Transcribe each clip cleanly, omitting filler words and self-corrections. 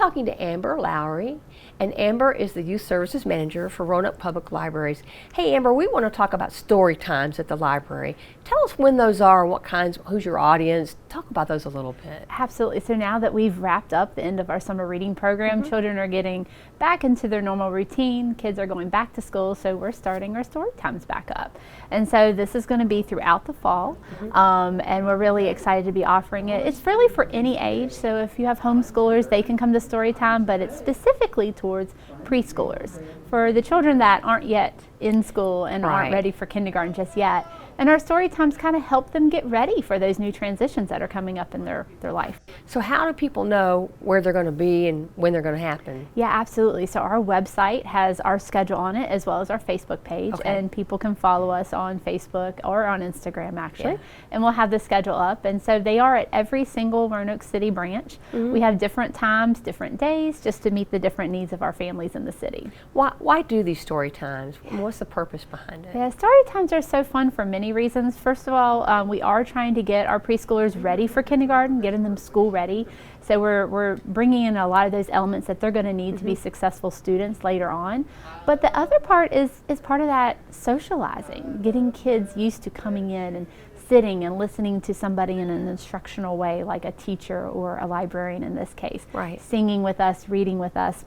talking to Amber Lowry, and Amber is the Youth Services Manager for Roanoke Public Libraries. Hey Amber, we want to talk about story times at the library. Tell us when those are and what kinds, who's your audience. Talk about those a little bit. Absolutely. So now that we've wrapped up the end of our summer reading program, children are getting back into their normal routine. Kids are going back to school, so we're starting our story times back up. And so this is going to be throughout the fall, and we're really excited to be offering it. It's really for any age, so if you have homeschoolers, they can come to story time, but it's specifically towards preschoolers. For the children that aren't yet in school and aren't ready for kindergarten just yet. And our story times kind of help them get ready for those new transitions that are coming up in their life. So how do people know where they're going to be and when they're going to happen? Yeah, absolutely. So our website has our schedule on it as well as our Facebook page, and people can follow us on Facebook or on Instagram actually, and we'll have the schedule up. And so they are at every single Roanoke City branch. We have different times, different days, just to meet the different needs of our families in the city. Why do these story times? What's the purpose behind it? Yeah, story times are so fun for many reasons. First of all, we are trying to get our preschoolers ready for kindergarten, getting them school ready. So we're bringing in a lot of those elements that they're going to need to be successful students later on. But the other part is part of that socializing, getting kids used to coming in and sitting and listening to somebody in an instructional way, like a teacher or a librarian in this case, singing with us, reading with us,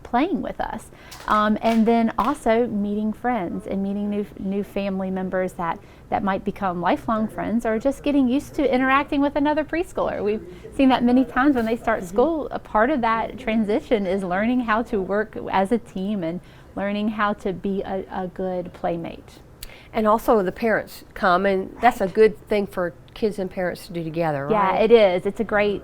playing with us, and then also meeting friends and meeting new family members that might become lifelong friends, or just getting used to interacting with another preschooler. We've seen that many times when they start school. A part of that transition is learning how to work as a team and learning how to be a good playmate. And also the parents come, and that's a good thing for kids and parents to do together, right? Yeah, it is. It's a great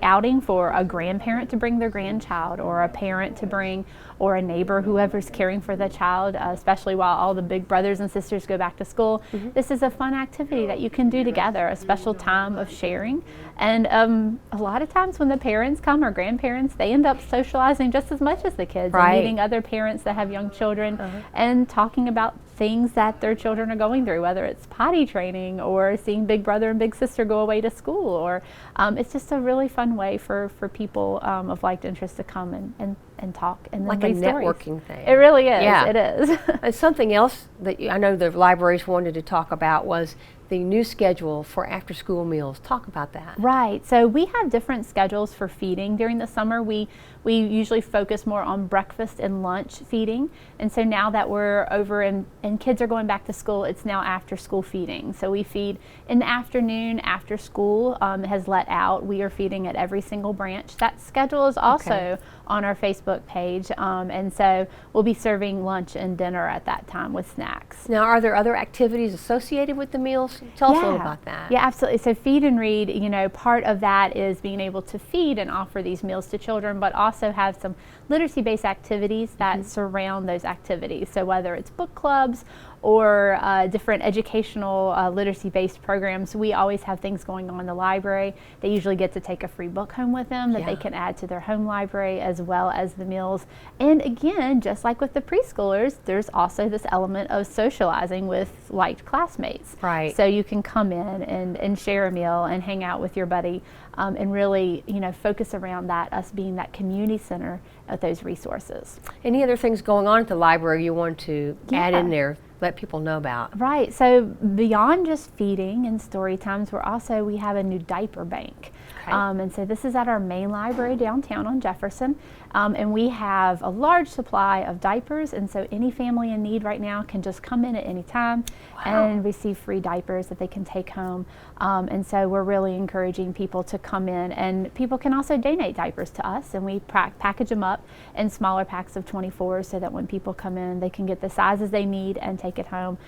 outing for a grandparent to bring their grandchild, or a parent to bring, or a neighbor, whoever's caring for the child, especially while all the big brothers and sisters go back to school. This is a fun activity that you can do together, a special time of sharing. And a lot of times when the parents come, or grandparents, they end up socializing just as much as the kids, and meeting other parents that have young children, and talking about things that their children are going through, whether it's potty training or seeing big brother and big sister go away to school, or it's just a really fun way for people of like interest to come and talk and then like a read stories. networking thing. It really is. Yeah. It is. And something else that I know the libraries wanted to talk about was the new schedule for after-school meals. Talk about that. Right. So we have different schedules for feeding during the summer. We usually focus more on breakfast and lunch feeding. And so now that we're over and kids are going back to school, it's now after-school feeding. So we feed in the afternoon after school has let out. We are feeding at every single branch. That schedule is also on our Facebook page. And so we'll be serving lunch and dinner at that time with snacks. Now, are there other activities associated with the meals? Tell us a little about that. Yeah, absolutely. So feed and read, part of that is being able to feed and offer these meals to children, but also have some literacy-based activities that surround those activities. So whether it's book clubs or different educational literacy-based programs, we always have things going on in the library. They usually get to take a free book home with them that they can add to their home library, as well as the meals. And again, just like with the preschoolers, there's also this element of socializing with liked classmates. Right. So you can come in and share a meal and hang out with your buddy, and really, focus around that, us being that community center of those resources. Any other things going on at the library you want to add in there, let people know about? Right. So beyond just feeding and story times, we have a new Diaper Bank. And so this is at our main library downtown on Jefferson. And we have a large supply of diapers, and so any family in need right now can just come in at any time and receive free diapers that they can take home. And so we're really encouraging people to come in, and people can also donate diapers to us, and we package them up in smaller packs of 24 so that when people come in, they can get the sizes they need and take it home.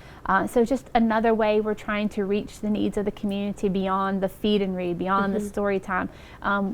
So just another way we're trying to reach the needs of the community beyond the feed and read, beyond the story time.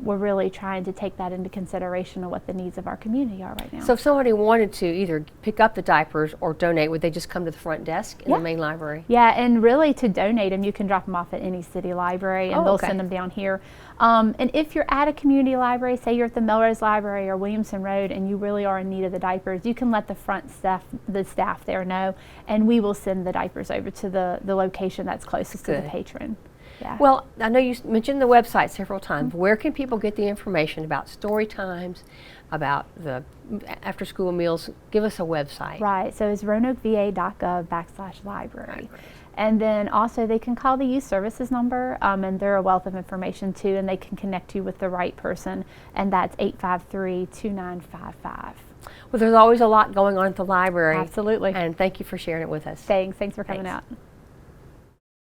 We're really trying to take that into consideration of what the needs of our community are right now. So if somebody wanted to either pick up the diapers or donate, would they just come to the front desk in the main library? Yeah, and really to donate them, you can drop them off at any city library, and they'll send them down here. And if you're at a community library, say you're at the Melrose Library or Williamson Road, and you really are in need of the diapers, you can let the front staff, there know, and we will send the diapers over to the location that's closest to the patron. Yeah. Well, I know you mentioned the website several times. Where can people get the information about story times, about the after-school meals? Give us a website. Right, so it's roanokeva.gov/library. And then also they can call the youth services number, and they're a wealth of information too, and they can connect you with the right person, and that's 853-2955. Well, there's always a lot going on at the library. Absolutely. And thank you for sharing it with us. Thanks for coming Thanks. out.